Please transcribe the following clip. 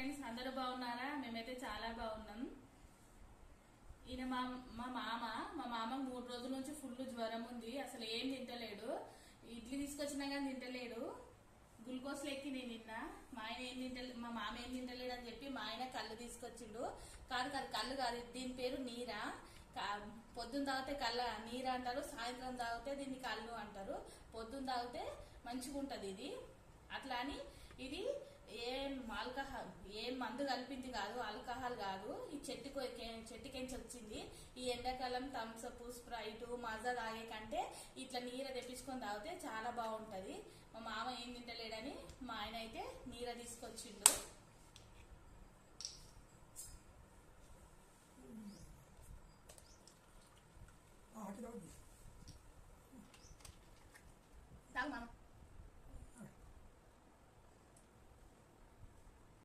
Friends, అందరూ బాగున్నారా? మేమైతే చాలా బాగున్నాం. ఈయన మా మామ 3 రోజుల నుంచి ఫుల్ జ్వరం ఉంది. అసలు ఏం తింటలేడు. ఇడ్లీ తీసుకొచ్చినా కానీ తింటలేడు. గ్లూకోజ్ లెక్కి నేను నిన్న మా మామ ఏం తింటలేడు అని చెప్పి మా ఆయన కళ్ళు తీసుకొచ్చిండు. కాదు కళ్ళు కాదు, దీని పేరు నీరా. పొద్దున్న తాగితే నీర అంటారు, సాయంత్రం తాగితే దీన్ని కళ్ళు అంటారు. పొద్దున్న తాగితే మంచిగా ఉంటది ఇది. అట్లా అని ఇది ఏం మందు కలిపింది కాదు, ఆల్కహాల్ కాదు. ఈ చెట్టుకెంచి వచ్చింది. ఈ ఎండాకాలం థమ్స్అప్, స్ప్రైట్, మజా తాగే కంటే ఇట్లా నీర తెప్పించుకొని తాగితే చాలా బాగుంటది. మా మామ ఏం తింటలేడని మా ఆయన అయితే నీర తీసుకొచ్చిండు.